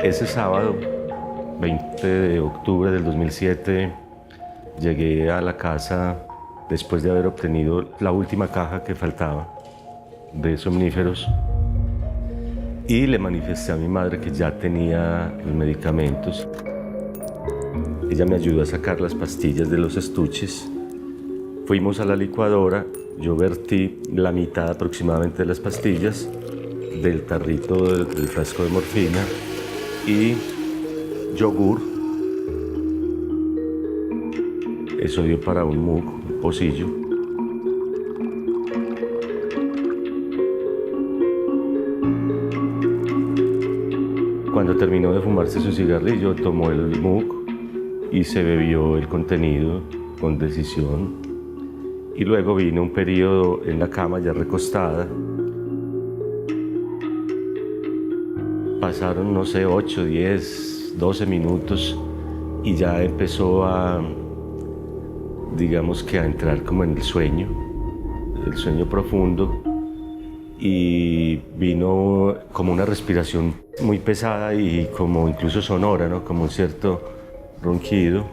Ese sábado, 20 de octubre del 2007, llegué a la casa después de haber obtenido la última caja que faltaba de somníferos y le manifesté a mi madre que ya tenía los medicamentos. Ella me ayudó a sacar las pastillas de los estuches. Fuimos a la licuadora, yo vertí la mitad aproximadamente de las pastillas del tarrito del frasco de morfina y yogur. Eso dio para un mug, un pocillo. Cuando terminó de fumarse su cigarrillo, tomó el mug y se bebió el contenido con decisión. Y luego vino un periodo en la cama ya recostada. Pasaron, no sé, 8, 10, 12 minutos y ya empezó a, digamos que a entrar como en el sueño profundo, y vino como una respiración muy pesada y como incluso sonora, ¿no? Como un cierto ronquido.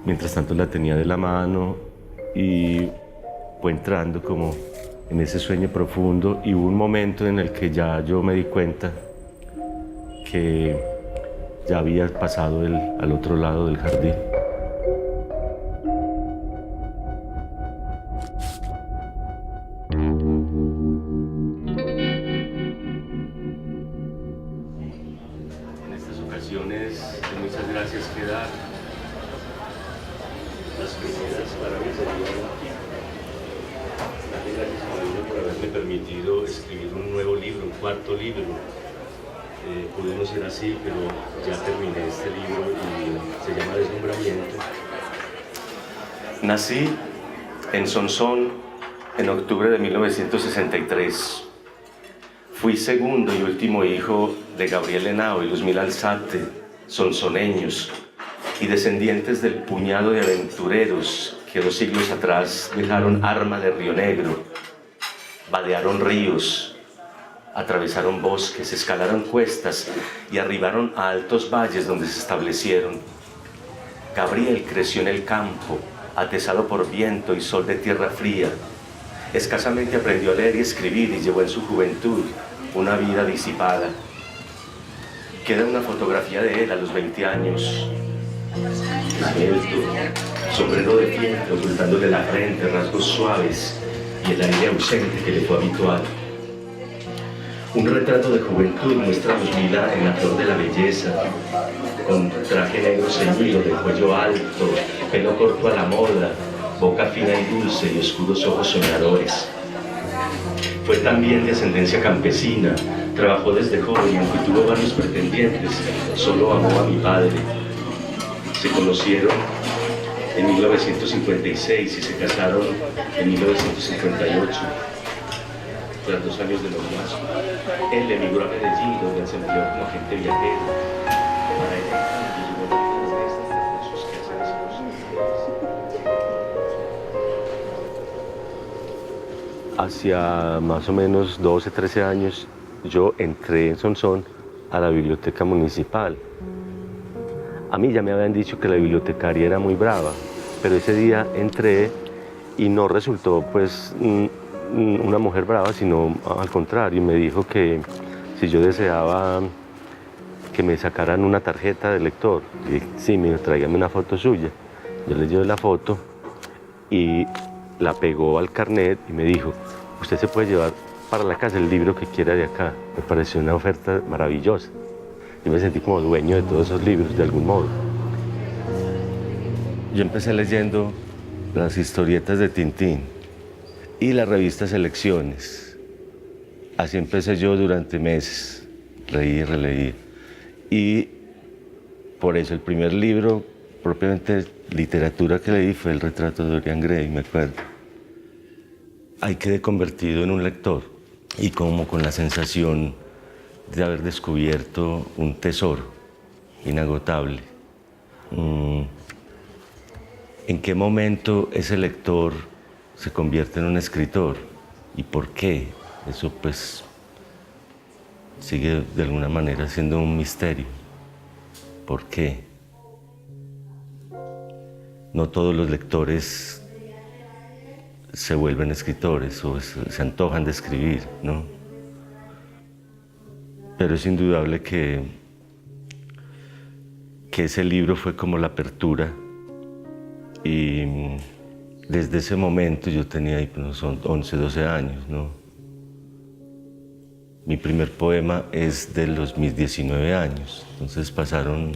Mientras tanto la tenía de la mano y fue entrando como en ese sueño profundo, y hubo un momento en el que ya yo me di cuenta que ya había pasado él al otro lado del jardín. En estas ocasiones hay muchas gracias que dar. Las primeras para mí serían darle gracias a Dios por haberme permitido escribir un nuevo libro, un cuarto libro. Pudimos ser así, pero ya terminé este libro y se llama Deslumbramiento. Nací en Sonsón en octubre de 1963. Fui segundo y último hijo de Gabriel Henao y Luzmila Alzate, sonsoneños y descendientes del puñado de aventureros que 2 siglos atrás dejaron arma de Río Negro, vadearon ríos, atravesaron bosques, escalaron cuestas y arribaron a altos valles donde se establecieron. Gabriel creció en el campo, atesado por viento y sol de tierra fría. Escasamente aprendió a leer y escribir y llevó en su juventud una vida disipada. Queda una fotografía de él a los 20 años. Esbelto, sombrero de piel ocultándole la frente, rasgos suaves y el aire ausente que le fue habitual. Un retrato de juventud muestra a Luzmila en la flor de la belleza, con traje negro ceñido de cuello alto, pelo corto a la moda, boca fina y dulce y oscuros ojos soñadores. Fue también de ascendencia campesina, trabajó desde joven y aunque tuvo varios pretendientes, solo amó a mi padre. Se conocieron en 1956 y se casaron en 1958. Tras 2 años de noviazgo, él emigró a Medellín, donde se empleó como agente viajero. Para él, llegó a estas sus quehaceres y hacia más o menos 12, 13 años, yo entré en Sonsón a la biblioteca municipal. A mí ya me habían dicho que la bibliotecaria era muy brava, pero ese día entré y no resultó pues una mujer brava, sino al contrario, me dijo que si yo deseaba que me sacaran una tarjeta de lector. Y dije, sí, me tráigame una foto suya. Yo le llevé la foto y la pegó al carnet y me dijo, usted se puede llevar para la casa el libro que quiera de acá. Me pareció una oferta maravillosa. Yo me sentí como dueño de todos esos libros, de algún modo. Yo empecé leyendo las historietas de Tintín y la revista Selecciones. Así empecé yo durante meses, leí y releí. Y por eso el primer libro propiamente literatura que leí fue el retrato de Dorian Gray, me acuerdo. Ahí quedé convertido en un lector y como con la sensación de haber descubierto un tesoro inagotable. ¿En qué momento ese lector se convierte en un escritor? ¿Y por qué? Eso pues sigue de alguna manera siendo un misterio. ¿Por qué? No todos los lectores se vuelven escritores o se antojan de escribir, ¿no? Pero es indudable que ese libro fue como la apertura y desde ese momento yo tenía ahí, pues, son 11, 12 años, ¿no? Mi primer poema es de mis 19 años, entonces pasaron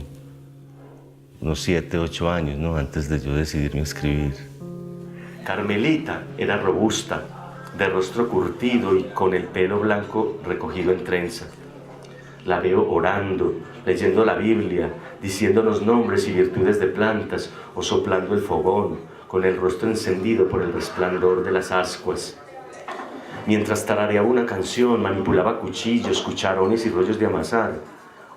unos 7, 8 años, ¿no? Antes de yo decidirme a escribir. Carmelita era robusta, de rostro curtido y con el pelo blanco recogido en trenza. La veo orando, leyendo la Biblia, diciéndonos nombres y virtudes de plantas o soplando el fogón, con el rostro encendido por el resplandor de las ascuas. Mientras tarareaba una canción, manipulaba cuchillos, cucharones y rollos de amasar.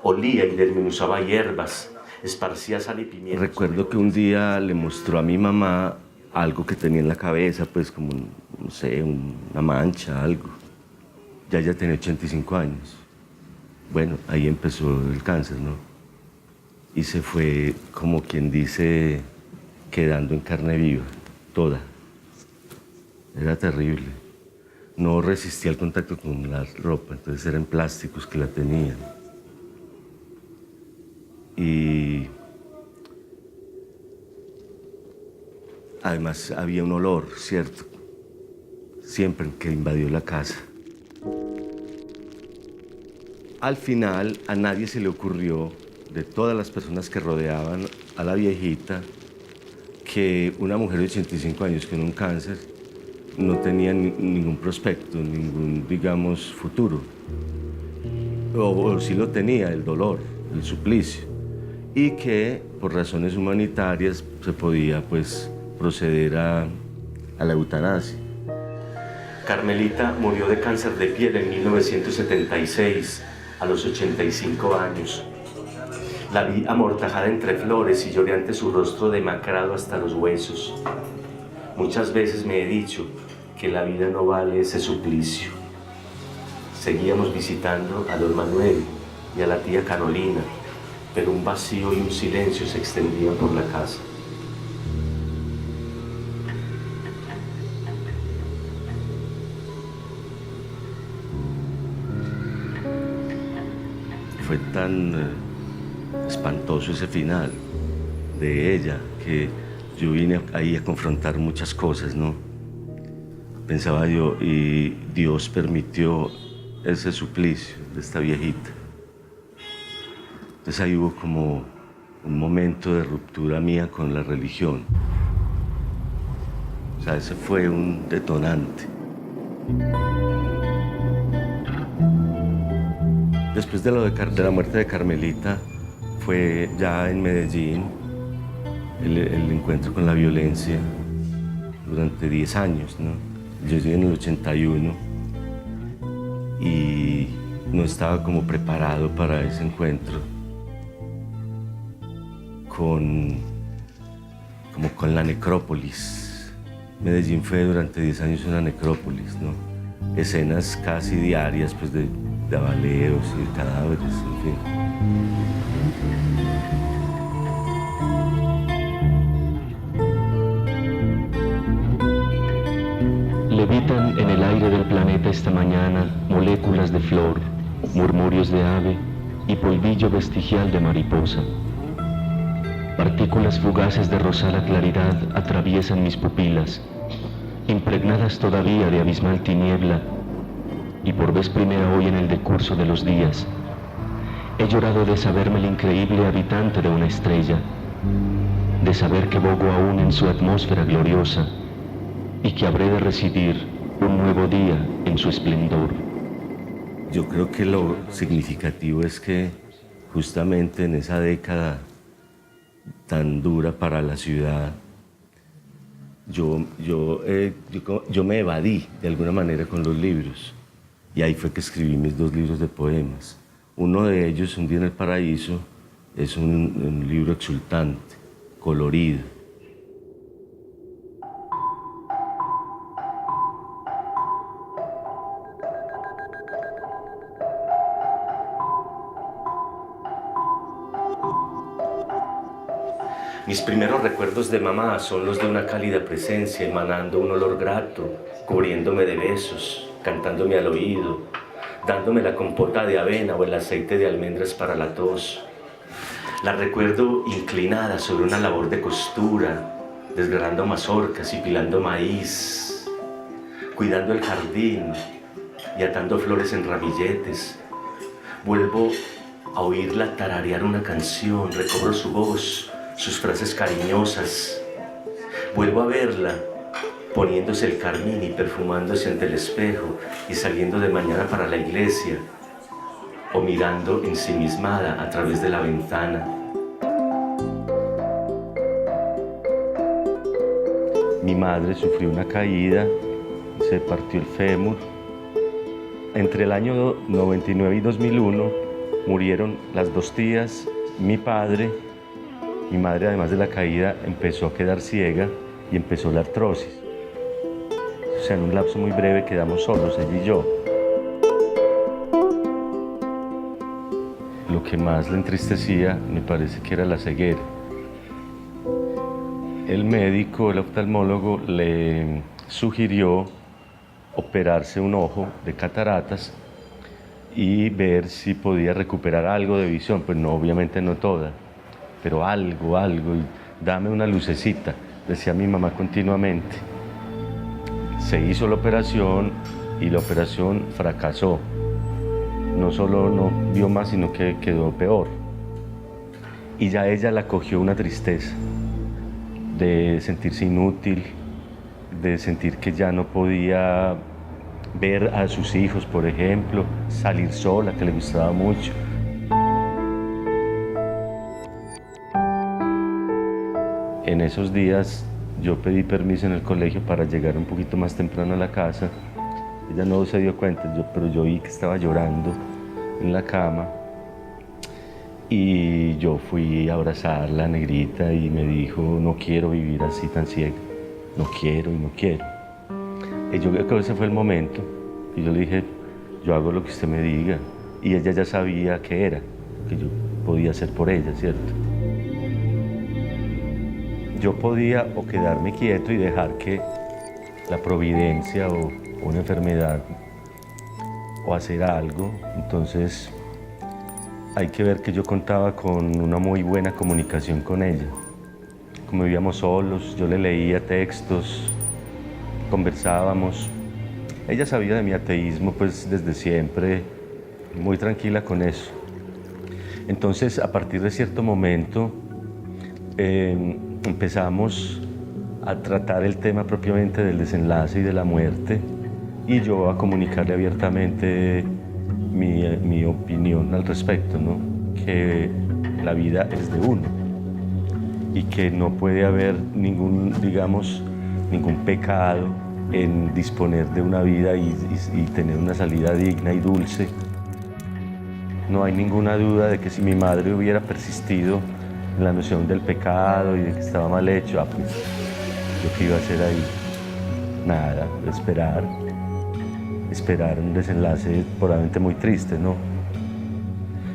Olía y desmenuzaba hierbas, esparcía sal y pimienta. Recuerdo que un día le mostró a mi mamá algo que tenía en la cabeza, pues como, no sé, una mancha, algo. Ya ella tenía 85 años. Bueno, ahí empezó el cáncer, ¿no? Y se fue, como quien dice, quedando en carne viva, toda. Era terrible. No resistía el contacto con la ropa, entonces eran plásticos que la tenían. Y además había un olor, ¿cierto? Siempre que invadió la casa. Al final, a nadie se le ocurrió, de todas las personas que rodeaban a la viejita, que una mujer de 85 años con un cáncer no tenía ningún prospecto, ningún, digamos, futuro. O sí lo tenía, el dolor, el suplicio. Y que, por razones humanitarias, se podía, pues, proceder a la eutanasia. Carmelita murió de cáncer de piel en 1976, a los 85 años. La vi amortajada entre flores y lloré ante su rostro demacrado hasta los huesos. Muchas veces me he dicho que la vida no vale ese suplicio. Seguíamos visitando a don Manuel y a la tía Carolina, pero un vacío y un silencio se extendían por la casa. Fue tan espantoso ese final de ella que yo vine ahí a confrontar muchas cosas, ¿no? Pensaba yo, y Dios permitió ese suplicio de esta viejita. Entonces ahí hubo como un momento de ruptura mía con la religión. O sea, ese fue un detonante. Después de la muerte de Carmelita, fue ya en Medellín el encuentro con la violencia durante 10 años, ¿no? Yo llegué en el 81 y no estaba como preparado para ese encuentro con la necrópolis. Medellín fue durante 10 años una necrópolis, ¿no? Escenas casi diarias, pues, de baleos y de cadáveres, en fin. Levitan en el aire del planeta esta mañana moléculas de flor, murmurios de ave y polvillo vestigial de mariposa. Partículas fugaces de rosada claridad atraviesan mis pupilas, impregnadas todavía de abismal tiniebla, y por vez primera hoy en el decurso de los días, he llorado de saberme el increíble habitante de una estrella, de saber que bogo aún en su atmósfera gloriosa y que habré de residir un nuevo día en su esplendor. Yo creo que lo significativo es que justamente en esa década tan dura para la ciudad, yo me evadí de alguna manera con los libros. Y ahí fue que escribí mis 2 libros de poemas. Uno de ellos, Un día en el paraíso, es un libro exultante, colorido. Mis primeros recuerdos de mamá son los de una cálida presencia, emanando un olor grato, cubriéndome de besos, cantándome al oído, dándome la compota de avena o el aceite de almendras para la tos. La recuerdo inclinada sobre una labor de costura, desgranando mazorcas y pilando maíz, cuidando el jardín y atando flores en ramilletes. Vuelvo a oírla tararear una canción, recobro su voz, sus frases cariñosas. Vuelvo a verla poniéndose el carmín y perfumándose ante el espejo y saliendo de mañana para la iglesia o mirando ensimismada a través de la ventana. Mi madre sufrió una caída, se partió el fémur. Entre el año 99 y 2001 murieron las 2 tías, mi padre. Mi madre, además de la caída, empezó a quedar ciega y empezó la artrosis. O sea, en un lapso muy breve quedamos solos, ella y yo. Lo que más le entristecía me parece que era la ceguera. El médico, el oftalmólogo, le sugirió operarse un ojo de cataratas y ver si podía recuperar algo de visión. Pues no, obviamente no toda, pero algo, y dame una lucecita, decía mi mamá continuamente. Se hizo la operación y la operación fracasó. No solo no vio más, sino que quedó peor. Y ya ella la cogió una tristeza de sentirse inútil, de sentir que ya no podía ver a sus hijos, por ejemplo, salir sola, que le gustaba mucho. En esos días yo pedí permiso en el colegio para llegar un poquito más temprano a la casa. Ella no se dio cuenta, pero yo vi que estaba llorando en la cama y yo fui a abrazarla, negrita, y me dijo: no quiero vivir así tan ciega, no quiero y no quiero. Y yo creo que ese fue el momento y yo le dije: yo hago lo que usted me diga. Y ella ya sabía qué era, que yo podía hacer por ella, ¿cierto? Yo podía o quedarme quieto y dejar que la providencia o una enfermedad o hacer algo. Entonces hay que ver que yo contaba con una muy buena comunicación con ella. Como vivíamos solos, yo le leía textos, conversábamos. Ella sabía de mi ateísmo pues desde siempre, muy tranquila con eso. Entonces, a partir de cierto momento, empezamos a tratar el tema propiamente del desenlace y de la muerte, y yo a comunicarle abiertamente mi opinión al respecto, ¿no? Que la vida es de uno y que no puede haber ningún pecado en disponer de una vida y tener una salida digna y dulce. No hay ninguna duda de que si mi madre hubiera persistido en la noción del pecado y de que estaba mal hecho, pues yo qué iba a hacer ahí, nada, esperar un desenlace probablemente muy triste, ¿no?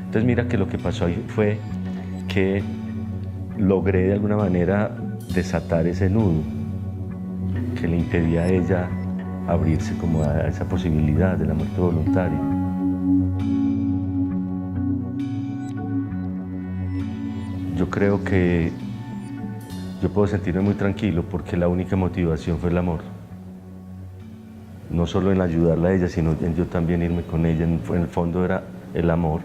Entonces mira que lo que pasó ahí fue que logré de alguna manera desatar ese nudo que le impedía a ella abrirse como a esa posibilidad de la muerte voluntaria. Yo creo que yo puedo sentirme muy tranquilo porque la única motivación fue el amor. No solo en ayudarla a ella, sino en yo también irme con ella. En el fondo era el amor.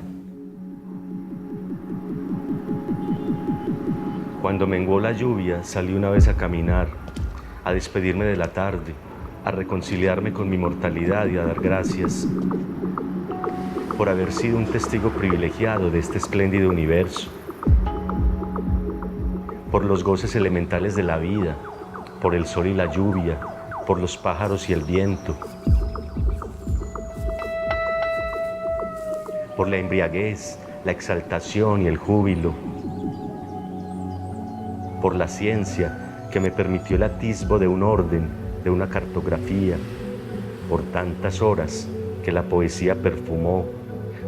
Cuando menguó la lluvia, salí una vez a caminar, a despedirme de la tarde, a reconciliarme con mi mortalidad y a dar gracias por haber sido un testigo privilegiado de este espléndido universo. por los goces elementales de la vida, por el sol y la lluvia, por los pájaros y el viento, por la embriaguez, la exaltación y el júbilo, por la ciencia que me permitió el atisbo de un orden, de una cartografía, por tantas horas que la poesía perfumó,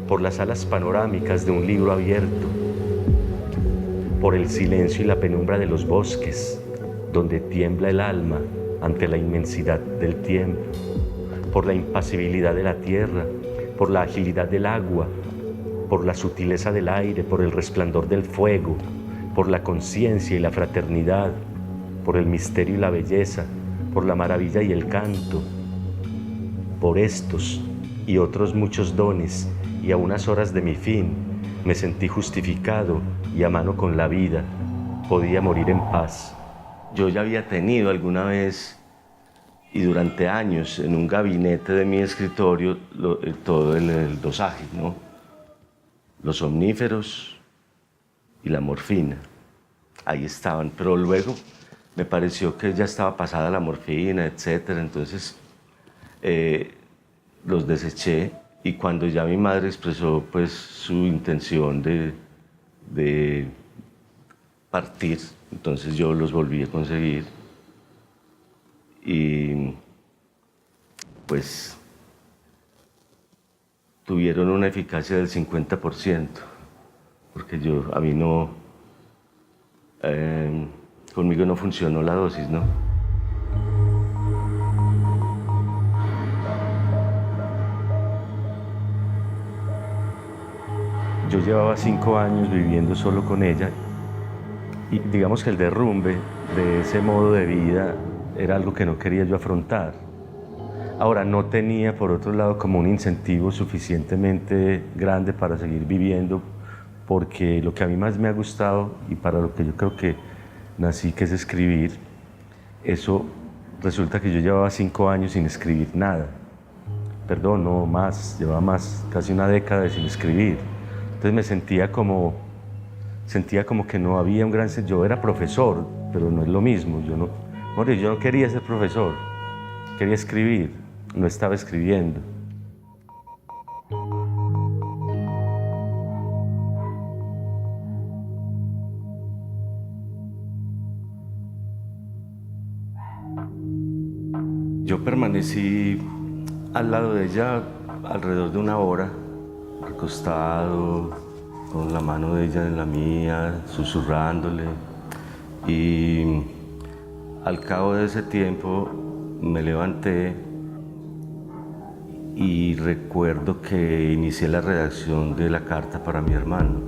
por las alas panorámicas de un libro abierto, por el silencio y la penumbra de los bosques, donde tiembla el alma ante la inmensidad del tiempo, por la impasibilidad de la tierra, por la agilidad del agua, por la sutileza del aire, por el resplandor del fuego, por la conciencia y la fraternidad, por el misterio y la belleza, por la maravilla y el canto. Por estos y otros muchos dones, y a unas horas de mi fin, me sentí justificado y a mano con la vida, podía morir en paz. Yo ya había tenido alguna vez y durante años en un gabinete de mi escritorio todo el dosaje, ¿no? Los somníferos y la morfina, ahí estaban, pero luego me pareció que ya estaba pasada la morfina, etcétera, entonces los deseché, y cuando ya mi madre expresó pues su intención de partir, entonces yo los volví a conseguir y pues tuvieron una eficacia del 50%, porque a mí no, conmigo no funcionó la dosis, ¿no? Yo llevaba 5 años viviendo solo con ella y digamos que el derrumbe de ese modo de vida era algo que no quería yo afrontar. Ahora, no tenía, por otro lado, como un incentivo suficientemente grande para seguir viviendo, porque lo que a mí más me ha gustado y para lo que yo creo que nací, que es escribir, eso resulta que yo llevaba 5 años sin escribir nada. Perdón, no más, llevaba más, casi una década sin escribir. Entonces me sentía como que no había un gran... Yo era profesor, pero no es lo mismo. Yo no quería ser profesor, quería escribir, no estaba escribiendo. Yo permanecí al lado de ella alrededor de 1 hora, recostado, con la mano de ella en la mía, susurrándole. Y al cabo de ese tiempo me levanté y recuerdo que inicié la redacción de la carta para mi hermano.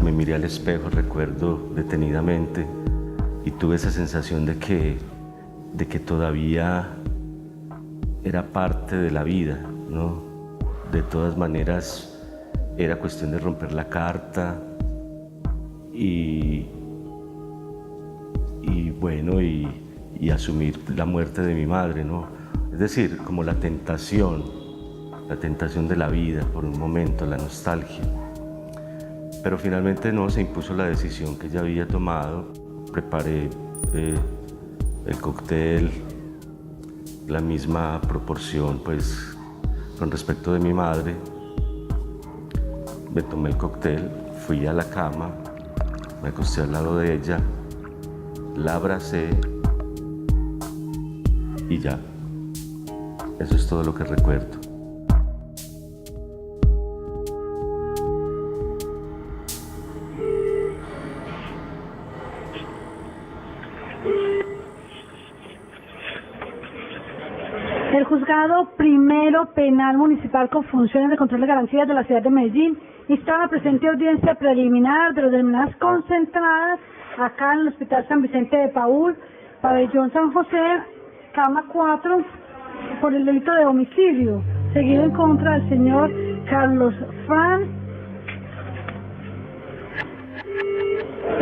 Me miré al espejo, recuerdo detenidamente, y tuve esa sensación de que todavía era parte de la vida, ¿no? De todas maneras, era cuestión de romper la carta y bueno, y asumir la muerte de mi madre, ¿no? Es decir, como la tentación de la vida por un momento, la nostalgia. Pero finalmente no, se impuso la decisión que ella había tomado. Preparé el cóctel, la misma proporción, pues, con respecto de mi madre. Me tomé el cóctel, fui a la cama, me acosté al lado de ella, la abracé y ya. Eso es todo lo que recuerdo. El Juzgado Primero Penal Municipal con funciones de control de garantías de la ciudad de Medellín insta a la presente audiencia preliminar de los denominadas concentradas acá en el Hospital San Vicente de Paúl, Pabellón San José, cama 4, por el delito de homicidio, seguido en contra del señor Carlos Fran.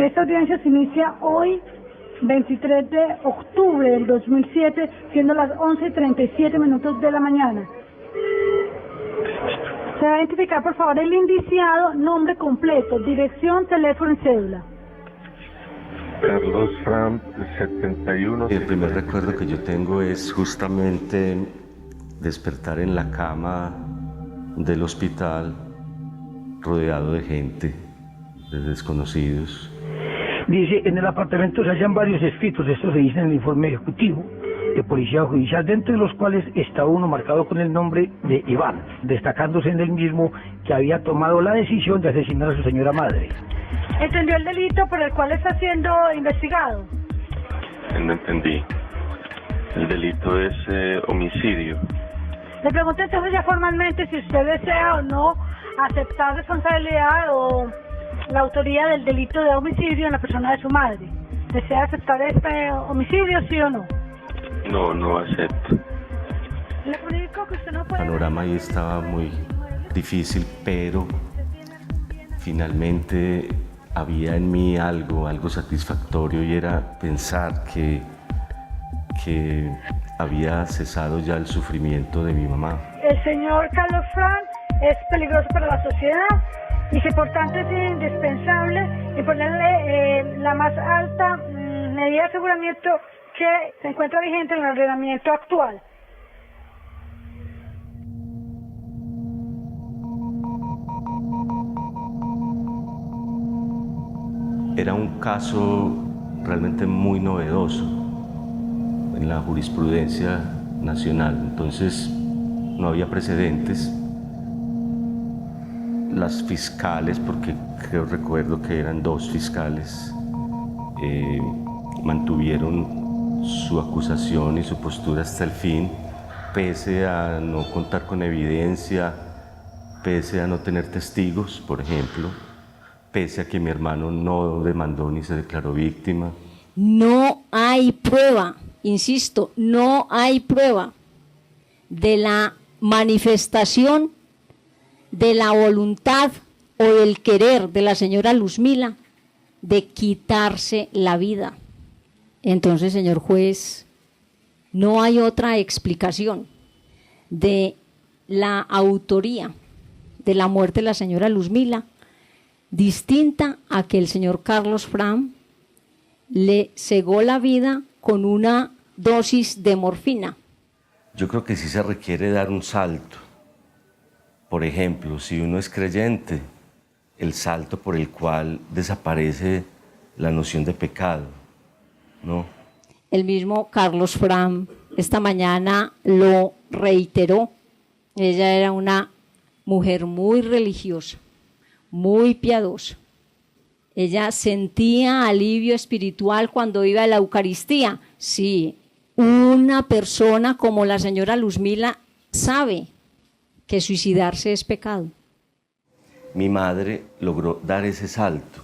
Esta audiencia se inicia hoy, 23 de octubre del 2007, siendo las 11:37 de la mañana. Se va a identificar, por favor, el indiciado, nombre completo, dirección, teléfono y cédula. Carlos Fram, 71. El primer recuerdo que yo tengo es justamente despertar en la cama del hospital rodeado de gente, de desconocidos. Dice, en el apartamento se hallan varios escritos, esto se dice en el informe ejecutivo de Policía Judicial, dentro de los cuales está uno marcado con el nombre de Iván, destacándose en el mismo que había tomado la decisión de asesinar a su señora madre. ¿Entendió el delito por el cual está siendo investigado? No entendí. El delito es homicidio. Le pregunto entonces ya formalmente si usted desea o no aceptar responsabilidad o la autoría del delito de homicidio en la persona de su madre. ¿Desea aceptar este homicidio, sí o no? No acepto. Le comunico que usted no puede... El panorama ahí estaba muy difícil, pero finalmente había en mí algo satisfactorio, y era pensar que había cesado ya el sufrimiento de mi mamá. El señor Carlos Fram es peligroso para la sociedad y que por tanto es indispensable imponerle la más alta medida de aseguramiento que se encuentra vigente en el ordenamiento actual. Era un caso realmente muy novedoso en la jurisprudencia nacional, entonces no había precedentes. Las fiscales, porque recuerdo que eran 2 fiscales, mantuvieron su acusación y su postura hasta el fin, pese a no contar con evidencia, pese a no tener testigos, por ejemplo, pese a que mi hermano no demandó ni se declaró víctima. No hay prueba, insisto, no hay prueba de la manifestación de la voluntad o del querer de la señora Luzmila de quitarse la vida. Entonces, señor juez, no hay otra explicación de la autoría de la muerte de la señora Luzmila distinta a que el señor Carlos Fram le cegó la vida con una dosis de morfina. Yo creo que sí se requiere dar un salto. Por ejemplo, si uno es creyente, el salto por el cual desaparece la noción de pecado, ¿no? El mismo Carlos Fram esta mañana lo reiteró. Ella era una mujer muy religiosa, muy piadosa. Ella sentía alivio espiritual cuando iba a la Eucaristía. Sí, una persona como la señora Luzmila sabe que suicidarse es pecado. Mi madre logró dar ese salto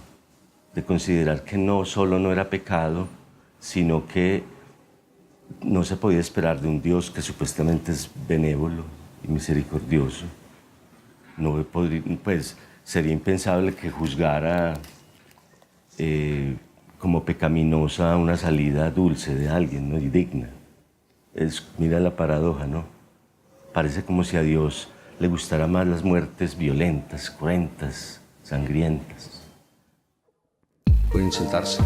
de considerar que no solo no era pecado, sino que no se podía esperar de un Dios que supuestamente es benévolo y misericordioso. No podría, pues, sería impensable que juzgara como pecaminosa una salida dulce de alguien, ¿no? Y digna. Mira la paradoja, ¿no? Parece como si a Dios le gustara más las muertes violentas, cruentas, sangrientas. Pueden sentarse.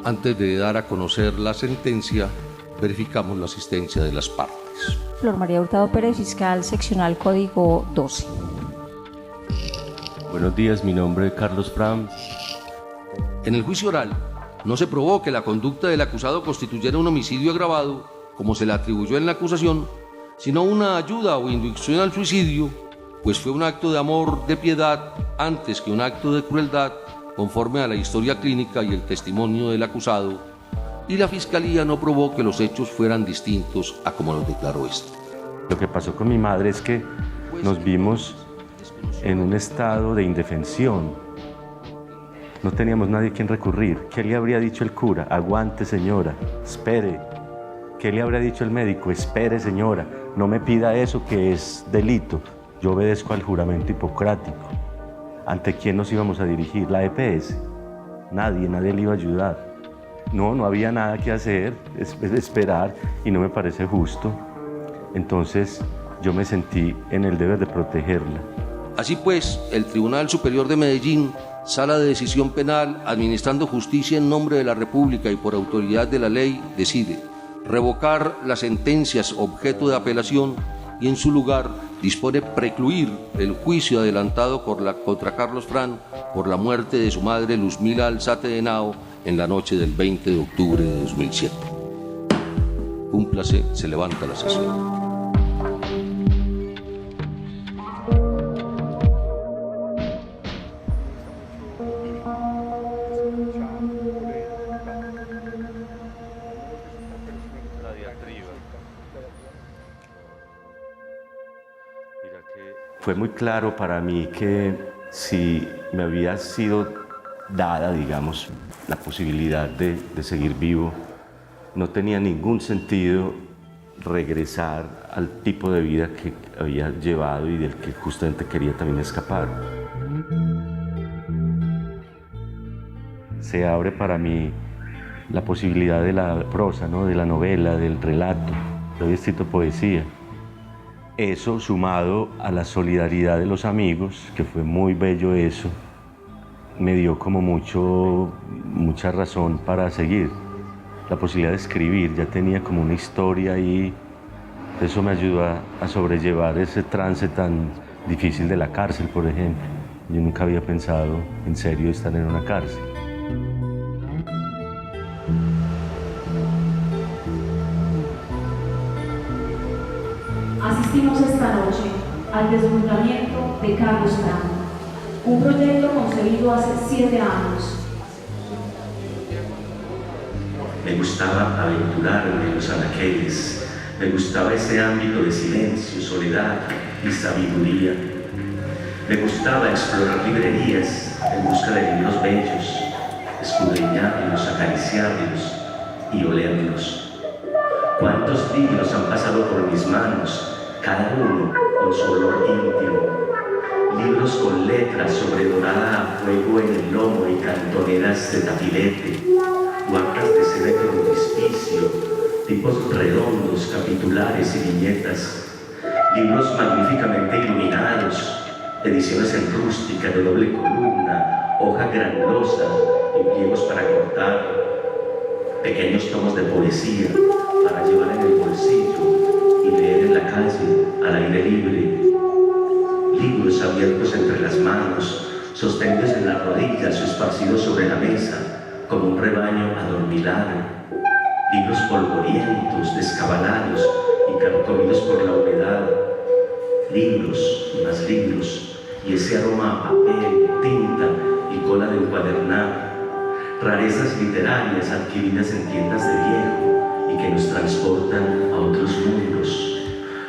Antes de dar a conocer la sentencia, verificamos la asistencia de las partes. Flor María Hurtado Pérez, fiscal seccional código 12. Buenos días, mi nombre es Carlos Fram. En el juicio oral, no se probó que la conducta del acusado constituyera un homicidio agravado, como se le atribuyó en la acusación, sino una ayuda o inducción al suicidio, pues fue un acto de amor, de piedad, antes que un acto de crueldad, conforme a la historia clínica y el testimonio del acusado, y la Fiscalía no probó que los hechos fueran distintos a como los declaró este. Lo que pasó con mi madre es que nos vimos en un estado de indefensión. No teníamos nadie a quien recurrir. ¿Qué le habría dicho el cura? Aguante, señora, espere. ¿Qué le habría dicho el médico? Espere, señora, no me pida eso que es delito. Yo obedezco al juramento hipocrático. ¿Ante quién nos íbamos a dirigir? ¿La EPS? Nadie le iba a ayudar. No había nada que hacer, esperar, y no me parece justo. Entonces yo me sentí en el deber de protegerla, Así pues, el Tribunal Superior de Medellín, Sala de Decisión Penal, administrando justicia en nombre de la República y por autoridad de la ley, decide revocar las sentencias objeto de apelación y en su lugar dispone precluir el juicio adelantado contra Carlos Fran por la muerte de su madre Luzmila Alzate de Henao en la noche del 20 de octubre de 2007. Cúmplase, se levanta la sesión. Fue muy claro para mí que si me había sido dada, digamos, la posibilidad de seguir vivo, no tenía ningún sentido regresar al tipo de vida que había llevado y del que justamente quería también escapar. Se abre para mí la posibilidad de la prosa, ¿no? De la novela, del relato. Yo he escrito poesía. Eso sumado a la solidaridad de los amigos, que fue muy bello eso, me dio como mucha razón para seguir. La posibilidad de escribir, ya tenía como una historia ahí, eso me ayudó a sobrellevar ese trance tan difícil de la cárcel, por ejemplo. Yo nunca había pensado en serio estar en una cárcel. Asistimos esta noche al desdoblamiento de Carlos Fran, un proyecto concebido hace 7 años. Me gustaba aventurarme en los anaqueles, me gustaba ese ámbito de silencio, soledad y sabiduría. Me gustaba explorar librerías en busca de libros bellos, escudriñarlos, acariciarlos y olerlos. ¿Cuántos libros han pasado por mis manos, cada uno con su olor íntimo? Libros con letras sobre dorada a fuego en el lomo y cantoneras de tafilete, guardas de seda y frontispicio, tipos redondos, capitulares y viñetas, libros magníficamente iluminados, ediciones en rústica de doble columna, hoja granulosa y pliegos para cortar, pequeños tomos de poesía para llevar en el bolsillo y leer en la calle, al aire libre, libros abiertos entre las manos, sostenidos en las rodillas o esparcidos sobre la mesa, como un rebaño adormilado, libros polvorientos, descabalados y carcomidos por la humedad, libros y más libros, y ese aroma a papel, tinta y cola de encuadernar, rarezas literarias adquiridas en tiendas de viejo y que nos transportan a otros mundos,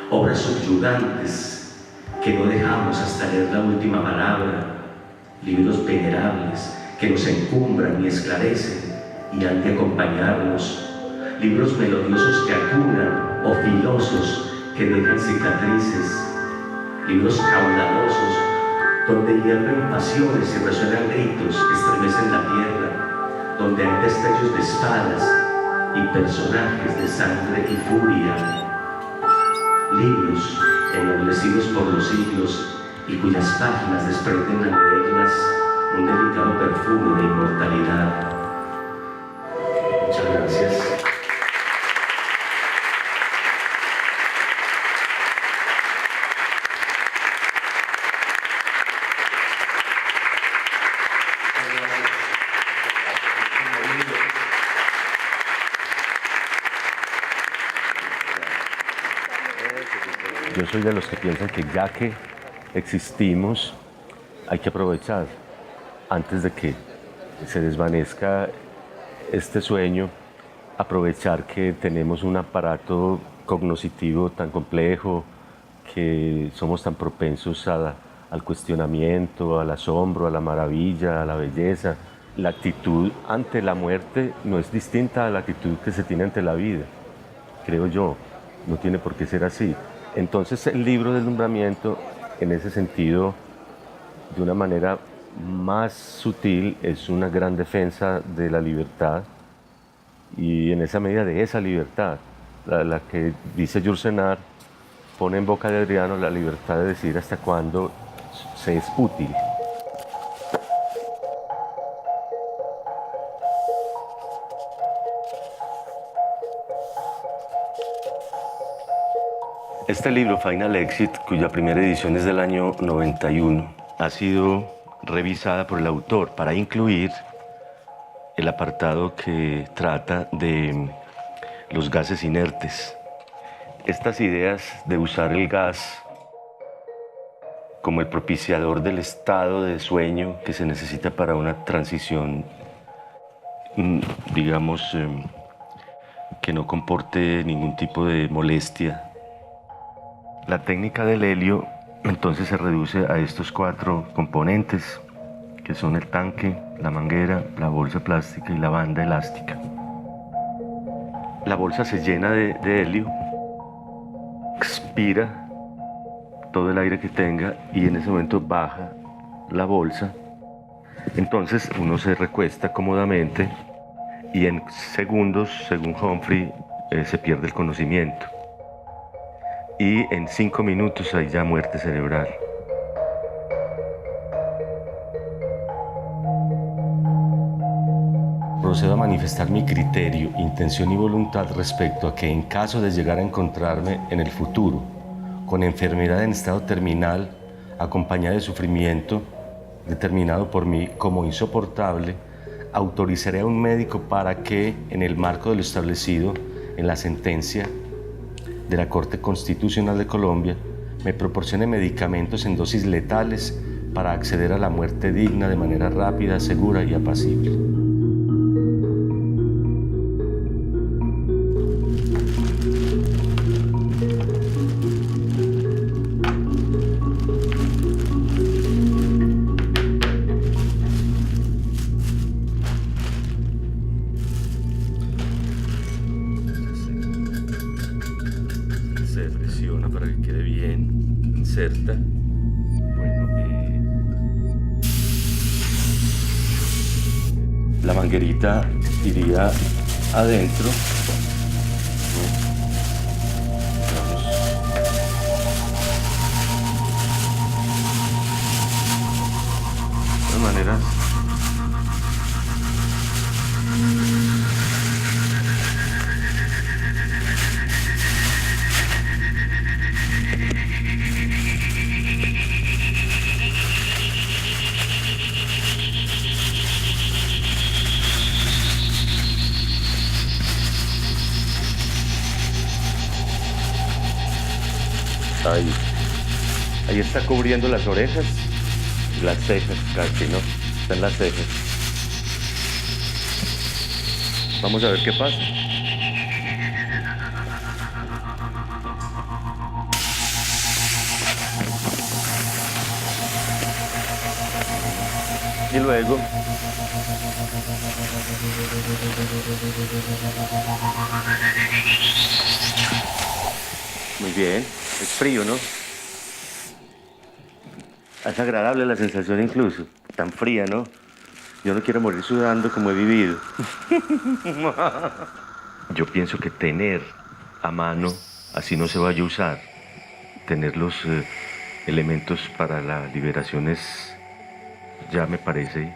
obras subyugantes que no dejamos hasta leer la última palabra, libros venerables que nos encumbran y esclarecen y han de acompañarnos, libros melodiosos que acunan o filosos que dejan cicatrices, libros caudalosos donde hierven pasiones y resuenan gritos que estremecen la tierra, donde hay destellos de espadas y personajes de sangre y furia, libros ennoblecidos por los siglos y cuyas páginas desprenden al leerlas un delicado perfume de inmortalidad. Muchas gracias. Yo soy de los que piensan que ya que existimos, hay que aprovechar antes de que se desvanezca este sueño, aprovechar que tenemos un aparato cognoscitivo tan complejo, que somos tan propensos al cuestionamiento, al asombro, a la maravilla, a la belleza. La actitud ante la muerte no es distinta a la actitud que se tiene ante la vida, creo yo, no tiene por qué ser así. Entonces el libro Deslumbramiento, en ese sentido, de una manera más sutil, es una gran defensa de la libertad y en esa medida de esa libertad, la que dice Jules Renard, pone en boca de Adriano la libertad de decir hasta cuándo se es útil. Este libro, Final Exit, cuya primera edición es del año 91, ha sido revisada por el autor para incluir el apartado que trata de los gases inertes. Estas ideas de usar el gas como el propiciador del estado de sueño que se necesita para una transición, digamos, que no comporte ningún tipo de molestia. La técnica del helio entonces se reduce a estos 4 componentes, que son el tanque, la manguera, la bolsa plástica y la banda elástica. La bolsa se llena de helio, expira todo el aire que tenga y en ese momento baja la bolsa. Entonces uno se recuesta cómodamente y en segundos, según Humphrey, se pierde el conocimiento. Y en 5 minutos hay ya muerte cerebral. Procedo a manifestar mi criterio, intención y voluntad respecto a que en caso de llegar a encontrarme en el futuro con enfermedad en estado terminal, acompañada de sufrimiento, determinado por mí como insoportable, autorizaré a un médico para que, en el marco de lo establecido en la sentencia de la Corte Constitucional de Colombia, me proporcione medicamentos en dosis letales para acceder a la muerte digna de manera rápida, segura y apacible. Se presiona para que quede bien, inserta. Bueno, la manguerita iría adentro. De todas maneras, ahí está cubriendo las orejas y las cejas, casi, ¿no? Están las cejas. Vamos a ver qué pasa. Y luego muy bien, es frío, ¿no? Es agradable la sensación incluso, tan fría, ¿no? Yo no quiero morir sudando como he vivido. Yo pienso que tener a mano, así no se vaya a usar, tener los elementos para la liberación es, ya me parece,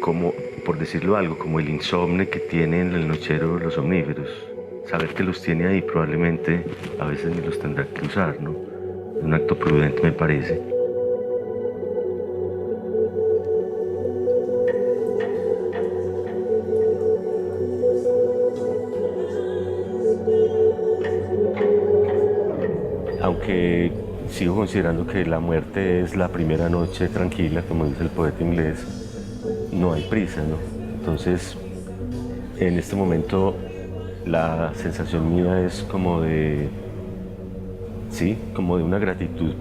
como, por decirlo algo, como el insomnio que tienen en el nochero los omníferos. Saber que los tiene ahí probablemente a veces ni los tendrá que usar, ¿no? Es un acto prudente, me parece. Aunque sigo considerando que la muerte es la primera noche tranquila, como dice el poeta inglés, no hay prisa, ¿no? Entonces, en este momento, la sensación mía es como de, sí, como de una gratitud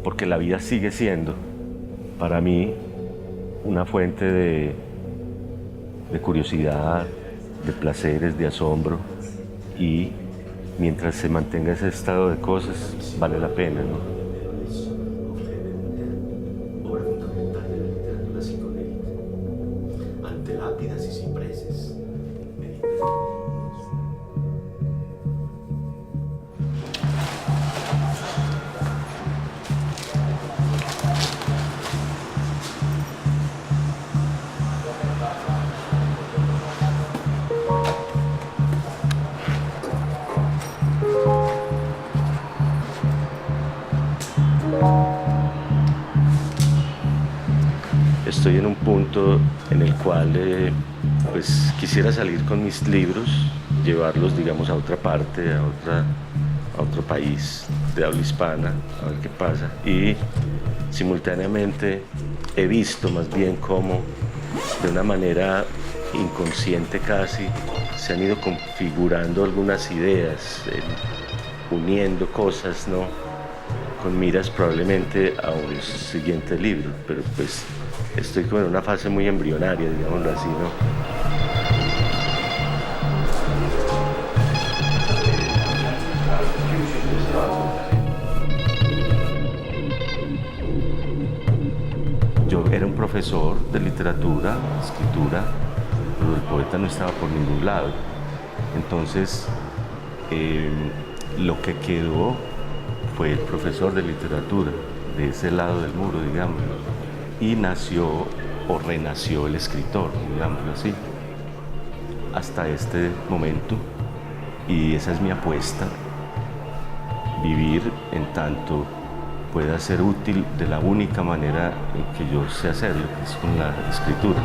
porque la vida sigue siendo, para mí, una fuente de curiosidad, de placeres, de asombro, y mientras se mantenga ese estado de cosas, vale la pena, ¿no? Ante lápidas y cipreses. estoy en un punto en el cual pues quisiera salir con mis libros, llevarlos, digamos, a otra parte, a otro país de habla hispana, a ver qué pasa. Y simultáneamente he visto más bien cómo de una manera inconsciente casi se han ido configurando algunas ideas, uniendo cosas, ¿no?, con miras probablemente a un siguiente libro, pero pues estoy como en una fase muy embrionaria, digámoslo así, ¿no? Yo era un profesor de literatura, escritura, pero el poeta no estaba por ningún lado. Entonces, lo que quedó fue el profesor de literatura, de ese lado del muro, digamos, y nació o renació el escritor, digámoslo así, hasta este momento, y esa es mi apuesta, vivir en tanto pueda ser útil de la única manera en que yo sé hacerlo, que es con la escritura.